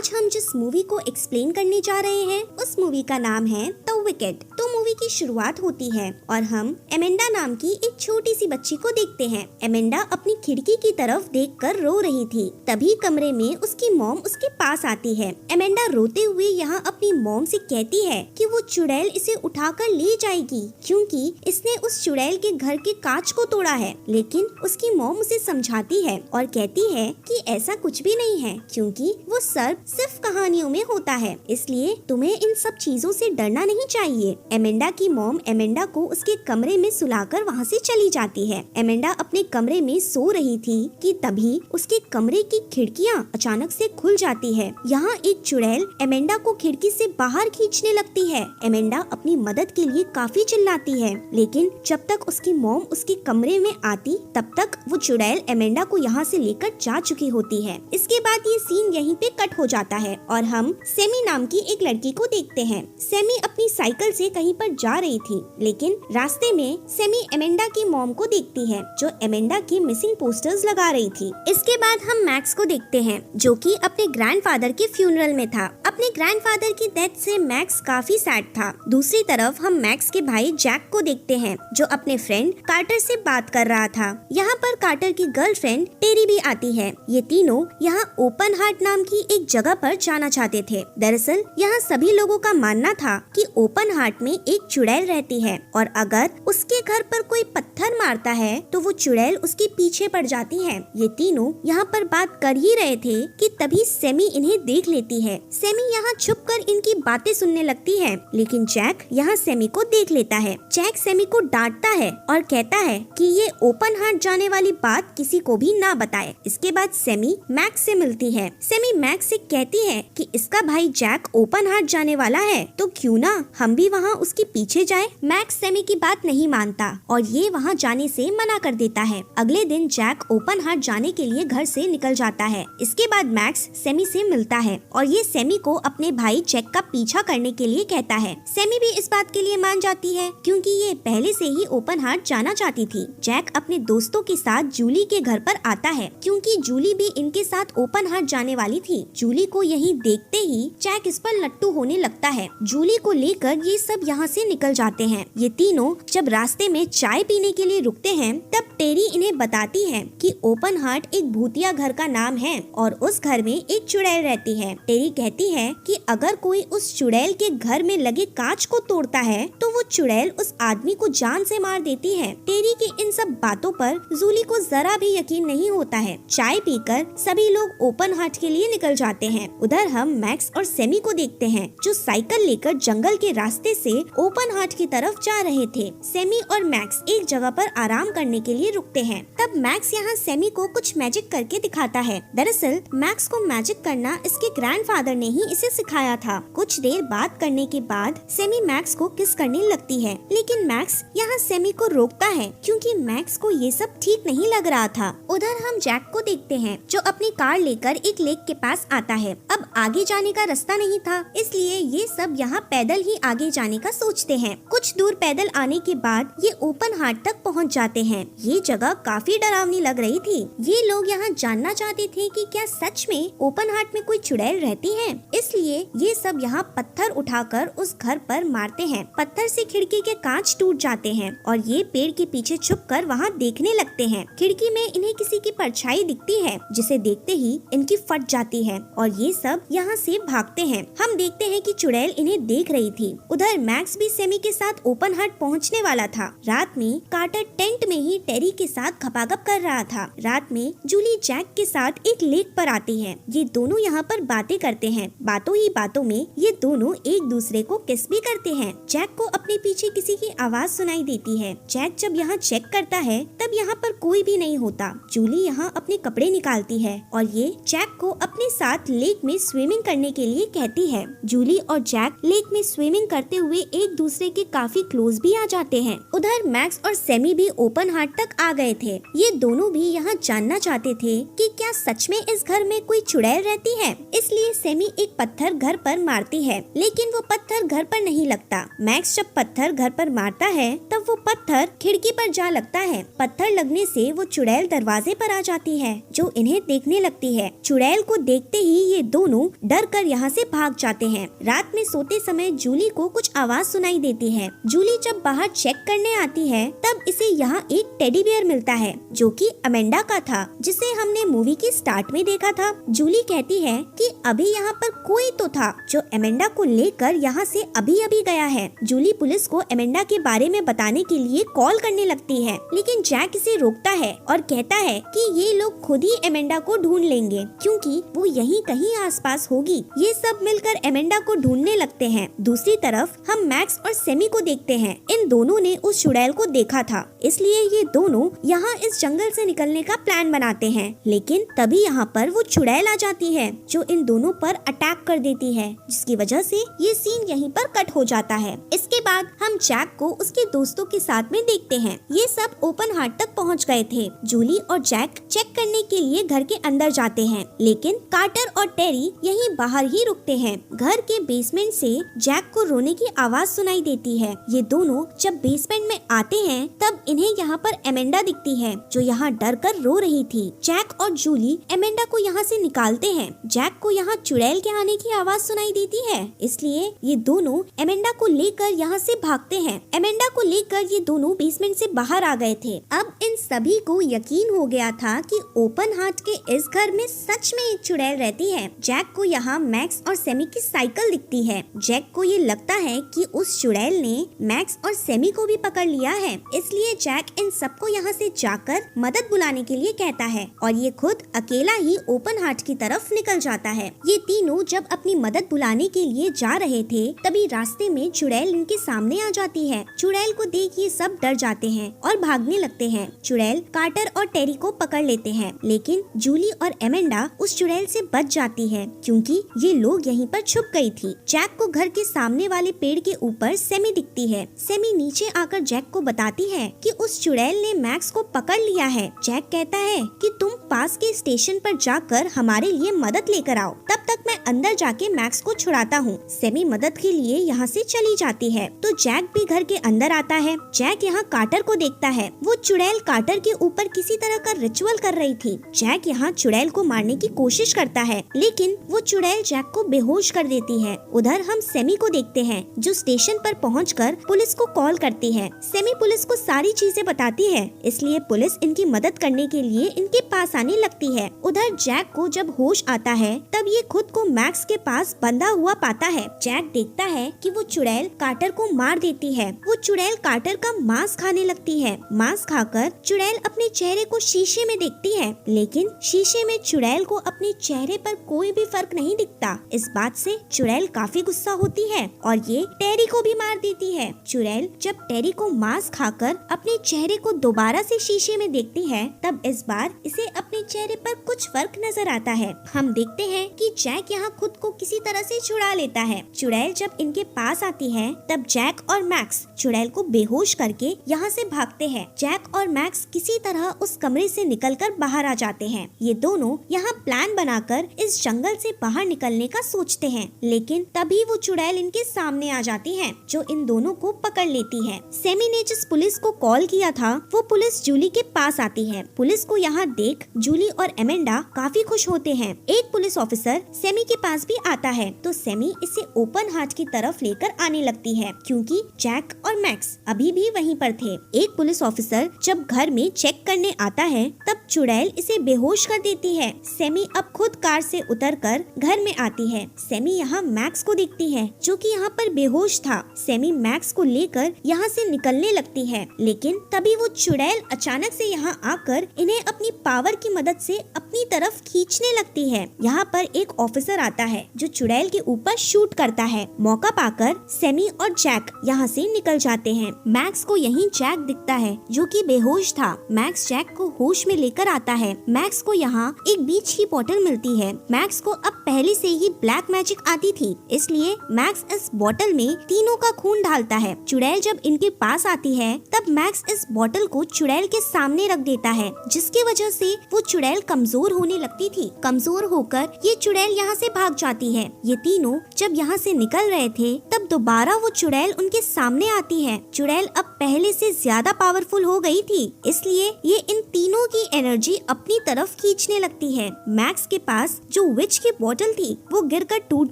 आज हम जिस मूवी को एक्सप्लेन करने जा रहे हैं उस मूवी का नाम है द विकेट। तो मूवी की शुरुआत होती है और हम एमेंडा नाम की एक छोटी सी बच्ची को देखते हैं। एमेंडा अपनी खिड़की की तरफ देखकर रो रही थी। तभी कमरे में उसकी मॉम उसके पास आती है। एमेंडा रोते हुए यहाँ अपनी मॉम से कहती है कि वो चुड़ैल इसे उठाकर ले जाएगी क्योंकि इसने उस चुड़ैल के घर के कांच को तोड़ा है। लेकिन उसकी मॉम उसे समझाती है और कहती है कि ऐसा कुछ भी नहीं है क्योंकि वो सर्प सिर्फ कहानियों में होता है, इसलिए तुम्हें इन सब चीजों से डरना नहीं चाहिए। एमेंडा की मॉम एमेंडा को उसके कमरे में सुलाकर वहाँ से चली जाती है। एमेंडा अपने कमरे में सो रही थी कि तभी उसके कमरे की खिड़कियाँ अचानक से खुल जाती है। यहाँ एक चुड़ैल एमेंडा को खिड़की से बाहर खींचने लगती है। एमेंडा अपनी मदद के लिए काफी चिल्लाती है, लेकिन जब तक उसकी मॉम उसके कमरे में आती तब तक वो चुड़ैल एमेंडा को यहाँ से लेकर जा चुकी होती है। इसके बाद ये सीन यहीं पे कट हो जाता है और हम सेमी नाम की एक लड़की को देखते हैं। सेमी अपनी साइकिल से कहीं पर जा रही थी, लेकिन रास्ते में सेमी एमेंडा की मॉम को देखती है जो एमेंडा की मिसिंग पोस्टर्स लगा रही थी। इसके बाद हम मैक्स को देखते हैं जो कि अपने ग्रैंडफादर के फ्यूनरल में था। अपने ग्रैंडफादर की डेथ से मैक्स काफी सैड था। दूसरी तरफ हम मैक्स के भाई जैक को देखते हैं जो अपने फ्रेंड कार्टर से बात कर रहा था। यहाँ पर कार्टर की गर्लफ्रेंड टेरी भी आती है। ये तीनों यहाँ ओपन हार्ट नाम की एक जगह पर जाना चाहते थे। दरअसल यहाँ सभी लोगों का मानना था कि ओपन हार्ट में एक चुड़ैल रहती है और अगर उसके घर पर कोई पत्थर मारता है तो वो चुड़ैल उसके पीछे पड़ जाती है। ये तीनों यहाँ पर बात कर ही रहे थे कि तभी सेमी इन्हें देख लेती है। सेमी यहाँ छुपकर इनकी बातें सुनने लगती है, लेकिन जैक यहाँ सेमी को देख लेता है। जैक सेमी को डांटता है और कहता है कि ये ओपन हार्ट जाने वाली बात किसी को भी ना बताए। इसके बाद सेमी मैक्स से मिलती है। सेमी मैक्स से कहती है कि इसका भाई जैक ओपन हार्ट जाने वाला है तो क्यों ना हम भी वहाँ उसके पीछे जाए। मैक्स सेमी की बात नहीं मानता और ये वहाँ जाने से मना कर देता है। अगले दिन जैक ओपन हार्ट जाने के लिए घर से निकल जाता है। इसके बाद मैक्स सेमी से मिलता है और ये सेमी को अपने भाई जैक का पीछा करने के लिए कहता है। सेमी भी इस बात के लिए मान जाती है क्योंकि ये पहले से ही ओपन हार्ट जाना चाहती थी। जैक अपने दोस्तों के साथ जूली के घर पर आता है क्योंकि जूली भी इनके साथ ओपन हार्ट जाने वाली थी। जूली को यही देखते ही जैक इस पर लट्टू होने लगता है। जूली को लेकर ये सब यहाँ से निकल जाते हैं। ये तीनों जब रास्ते में चाय पीने के लिए रुकते हैं तब टेरी इन्हें बताती है कि ओपन हार्ट एक भूतिया घर का नाम है और उस घर में एक चुड़ैल रहती है। टेरी कहती है कि अगर कोई उस चुड़ैल के घर में लगे कांच को तोड़ता है तो वो चुड़ैल उस आदमी को जान से मार देती है। टेरी की इन सब बातों पर जूली को जरा भी यकीन नहीं होता है। चाय पीकर सभी लोग ओपन हार्ट के लिए निकल जाते हैं। उधर हम मैक्स और सेमी को देखते हैं जो साइकिल लेकर जंगल के रास्ते से ओपन हार्ट की तरफ जा रहे थे। सेमी और मैक्स एक जगह पर आराम करने के लिए रुकते हैं। तब मैक्स यहाँ सेमी को कुछ मैजिक करके दिखाता है। दरअसल मैक्स को मैजिक करना इसके ग्रैंडफादर ने ही इसे सिखाया था। कुछ देर बात करने के बाद सेमी मैक्स को किस करने लगती है, लेकिन मैक्स यहाँ सेमी को रोकता है क्योंकि मैक्स को ये सब ठीक नहीं लग रहा था। उधर हम जैक को देखते हैं जो अपनी कार लेकर एक लेक के पास आता है। अब आगे जाने का रास्ता नहीं था, इसलिए ये सब यहाँ पैदल ही आगे जाने का सोचते हैं। कुछ दूर पैदल आने के बाद ये ओपन हार्ट तक पहुँच जाते हैं। ये जगह काफी डरावनी लग रही थी। ये लोग यहाँ जानना चाहते थे कि क्या सच में ओपन हार्ट में कोई चुड़ैल रहती है, इसलिए ये सब यहाँ पत्थर उठाकर उस घर पर मारते हैं। पत्थर से खिड़की के कांच टूट जाते हैं और ये पेड़ के पीछे छुपकर वहाँ देखने लगते हैं। खिड़की में इन्हें किसी की परछाई दिखती है जिसे देखते ही इनकी फट जाती है और ये सब यहाँ से भागते हैं। हम देखते हैं कि चुड़ैल इन्हें देख रही थी। उधर मैक्स भी सेमी के साथ ओपन हार्ट पहुँचने वाला था। रात में कार्टर टेंट में ही टेरी के साथ खपाखप कर रहा था। रात में जूली जैक के साथ एक लेक पर आती है। ये दोनों यहाँ पर बातें करते हैं। बातों ही बातों में ये दोनों एक दूसरे को किस भी करते हैं। जैक को अपने पीछे किसी की आवाज सुनाई देती है। जैक जब यहाँ चेक करता है तब यहाँ पर कोई भी नहीं होता। जूली यहाँ अपने कपड़े निकालती है और ये जैक को अपने साथ लेक में स्विमिंग करने के लिए कहती है। जूली और जैक लेक में स्विमिंग करते हुए एक दूसरे के काफी क्लोज भी आ जाते हैं। उधर मैक्स और सेमी भी ओपन हार्ट तक आ गए थे। ये दोनों भी यहाँ जानना चाहते थे कि क्या सच में इस घर में कोई चुड़ैल रहती है, इसलिए सेमी एक पत्थर घर पर मारती है, लेकिन वो पत्थर घर पर नहीं लगता। मैक्स जब पत्थर घर पर मारता है तब वो पत्थर खिड़की पर जा लगता है। पत्थर लगने से वो चुड़ैल दरवाजे पर आ जाती है, जो इन्हें देखने लगती है। चुड़ैल को देखते ही ये दोनों डर कर यहाँ से भाग जाते हैं। रात में सोते समय जूली को कुछ आवाज सुनाई देती है। जूली जब बाहर चेक करने आती है तब इसे यहाँ एक टेडी बियर मिलता है, जो कि अमेंडा का था, जिसे हमने मूवी की स्टार्ट में देखा था। जूली कहती है कि अभी यहाँ पर कोई तो था जो अमेंडा को लेकर यहाँ से अभी अभी गया है। जूली पुलिस को अमेंडा के बारे में बताने के लिए कॉल करने लगती है, लेकिन जैक इसे रोकता है और कहता है कि ये लोग खुद ही अमेंडा को ढूंढ लेंगे, क्योंकि वो यहीं कहीं आसपास होगी। ये सब मिलकर अमेंडा को ढूंढने लगते हैं। दूसरी तरफ हम मैक्स और सेमी को देखते हैं। इन दोनों ने उस चुड़ैल को देखा था, इसलिए ये दोनों यहाँ इस जंगल से निकलने का प्लान बनाते हैं। लेकिन तभी यहाँ पर वो चुड़ैल आ जाती है, जो इन दोनों पर अटैक कर देती है, जिसकी वजह से ये सीन यहीं पर कट हो जाता है। इसके बाद हम जैक को उसके दोस्तों के साथ में देखते हैं। ये सब ओपन हार्ट तक पहुँच गए थे। जूली और जैक चेक करने के लिए घर के अंदर जाते हैं, लेकिन कार्टर और टेरी यहीं बाहर ही रुकते हैं। घर के बेसमेंट से जैक को रोने की आवाज सुनाई देती है। ये दोनों जब बेसमेंट में आते हैं तब इन्हें यहाँ पर अमेंडा दिखती है, जो यहाँ डर कर रो रही थी। जैक और जूली अमेंडा को यहाँ से निकालते हैं। जैक को यहाँ चुड़ैल के आने की आवाज सुनाई देती है, इसलिए ये दोनों अमेंडा को लेकर यहाँ से भागते हैं। अमेंडा को लेकर ये दोनों बेसमेंट से बाहर आ गए थे। अब इन सभी को यकीन हो गया था कि ओपन हार्ट के इस घर में सच में एक चुड़ैल रहती है। जैक को यहाँ मैक्स और सेमी की साइकिल दिखती है। जैक को ये लगता है कि उस चुड़ैल ने मैक्स और सेमी को भी पकड़ लिया है, इसलिए जैक इन सबको यहाँ से जाकर मदद बुलाने के लिए कहता है और ये खुद अकेला ही ओपन हार्ट की तरफ निकल जाता है। ये तीनों जब अपनी मदद बुलाने के लिए जा रहे थे तभी रास्ते में चुड़ैल इनके सामने आ जाती है। चुड़ैल को देख ये सब डर जाते हैं और भागने लगते हैं। चुड़ैल कार्टर और टेरी को पकड़ लेते हैं, लेकिन जूली और अमेंडा उस चुड़ैल से बच जाती है, क्योंकि ये लोग यहीं पर छुप गई थी। जैक को घर के सामने वाले पेड़ के ऊपर सेमी दिखती है। सेमी नीचे आकर जैक को बताती है कि उस चुड़ैल ने मैक्स को पकड़ लिया है। जैक कहता है कि तुम पास के स्टेशन पर जाकर हमारे लिए मदद लेकर आओ, तब तक मैं अंदर जाके मैक्स को छुड़ाता हूँ। सेमी मदद के लिए यहाँ से चली जाती है, तो जैक भी घर के अंदर आता है। जैक यहाँ कार्टर को देखता है। वो चुड़ैल कार्टर के ऊपर किसी तरह का रिचुअल कर रही थी। जैक यहाँ चुड़ैल को मारने की कोशिश करता है, लेकिन वो चुड़ैल जैक को बेहोश कर देती है। उधर हम सेमी को देखते हैं, जो स्टेशन पर पहुंचकर पुलिस को कॉल करती है। सेमी पुलिस को सारी चीजें बताती है, इसलिए पुलिस इनकी मदद करने के लिए इनके पास आने लगती है। उधर जैक को जब होश आता है तब ये खुद को मैक्स के पास बंधा हुआ पाता है। जैक देखता है कि वो चुड़ैल कार्टर को मार देती है। वो चुड़ैल कार्टर का मांस खाने लगती है। मांस खाकर चुड़ैल अपने चेहरे को शीशे में देखती है, लेकिन शीशे में चुड़ैल को अपने चेहरे पर कोई भी फर्क नहीं दिखता। इस बात से चुड़ैल काफी गुस्सा होती है और ये टेरी को भी मार देती है। चुड़ैल जब टेरी को मांस खाकर अपने चेहरे को दोबारा से शीशे में देखती है तब इस बार इसे अपने चेहरे पर कुछ फर्क नजर आता है। हम देखते हैं कि जैक यहाँ खुद को किसी तरह से छुड़ा लेता है। चुड़ैल जब इनके पास आती है तब जैक और मैक्स चुड़ैल को बेहोश करके यहाँ से भागते हैं। जैक और मैक्स किसी तरह उस कमरे से निकलकर बाहर आ जाते हैं। ये दोनों यहाँ प्लान बनाकर इस जंगल से बाहर निकलने का सोचते हैं, लेकिन तभी वो चुड़ैल इनके सामने आ जाती है, जो इन दोनों को पकड़ लेती है। सेमी ने जिस पुलिस को कॉल किया था वो पुलिस जूली के पास आती है। पुलिस को यहाँ देख जूली और अमेंडा काफी खुश होते हैं। एक पुलिस ऑफिसर सेमी के पास भी आता है, तो सेमी इसे ओपन हार्ट की तरफ लेकर आने लगती है, क्योंकि जैक और मैक्स अभी भी वहीं पर थे। एक पुलिस ऑफिसर जब घर में चेक करने आता है तब चुड़ैल इसे बेहोश कर देती है। सेमी अब खुद कार से उतरकर घर में आती है। सेमी यहाँ मैक्स को देखती है, जो कि यहाँ पर बेहोश था। सेमी मैक्स को लेकर यहाँ से निकलने लगती है, लेकिन तभी वो चुड़ैल अचानक से यहाँ आकर इन्हें अपनी पावर की मदद से अपनी तरफ खींचने लगती है। यहाँ पर एक ऑफिसर आता है जो चुड़ैल के ऊपर शूट करता है। मौका पाकर सेमी और जैक यहाँ से निकल जाते हैं। मैक्स को यहीं जैक दिखता है, जो कि बेहोश था। मैक्स जैक को होश में लेकर आता है। मैक्स को यहाँ एक बीच की बोतल मिलती है। मैक्स को अब पहले से ही ब्लैक मैजिक आती थी, इसलिए मैक्स इस बोतल में तीनों का खून डालता है। चुड़ैल जब इनके पास आती है तब मैक्स इस बोतल को चुड़ैल के सामने रख देता है, जिसकी वजह से वो चुड़ैल कमजोर होने लगती थी। कमजोर होकर ये चुड़ैल यहाँ से भाग जाती है। ये तीनों जब यहाँ से निकल रहे थे तब दोबारा वो चुड़ैल उनके सामने आती है। चुड़ैल अब पहले से ज्यादा पावरफुल हो गई थी, इसलिए ये इन तीनों की एनर्जी अपनी तरफ खींचने लगती है। मैक्स के पास जो विच की बोतल थी वो गिरकर टूट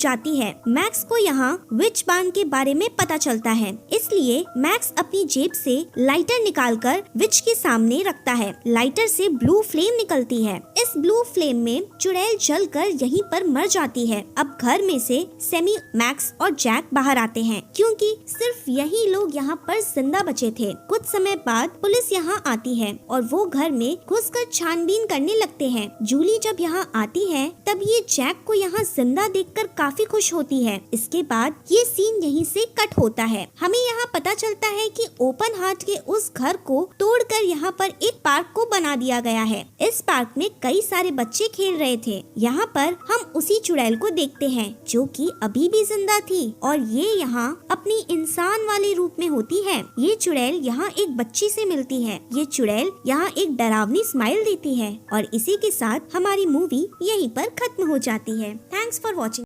जाती है। मैक्स को यहाँ विच बांध के बारे में पता चलता है, इसलिए मैक्स अपनी जेब से लाइटर निकालकर विच के सामने रखता है। लाइटर से ब्लू फ्लेम निकलती है। इस ब्लू फ्लेम में चुड़ैल जलकर यहीं पर मर जाती है। अब घर में से सेमी, मैक्स और जैक बाहर आते हैं, क्योंकि सिर्फ यही लोग यहाँ पर जिंदा बचे थे। कुछ समय बाद पुलिस यहाँ आती है और वो घर में घुसकर छानबीन करने लगते हैं। जूली जब यहाँ आती है तब ये जैक को यहाँ जिंदा देखकर काफी खुश होती है। इसके बाद ये सीन यहीं से कट होता है। हमें यहाँ पता चलता है कि ओपन हार्ट के उस घर को तोड़कर यहाँ पर एक पार्क को बना दिया गया है। इस पार्क में कई सारे बच्चे खेल रहे थे। यहाँ पर हम उसी चुड़ैल को देखते हैं जो कि अभी भी जिंदा थी और ये यहाँ अपनी इंसान वाले रूप में होती है। ये चुड़ैल यहाँ एक बच्ची से मिलती है। ये चुड़ैल यहाँ एक डरावनी स्माइल देती है और इसी के साथ हमारी मूवी यहीं पर खत्म हो जाती है। Thanks for watching.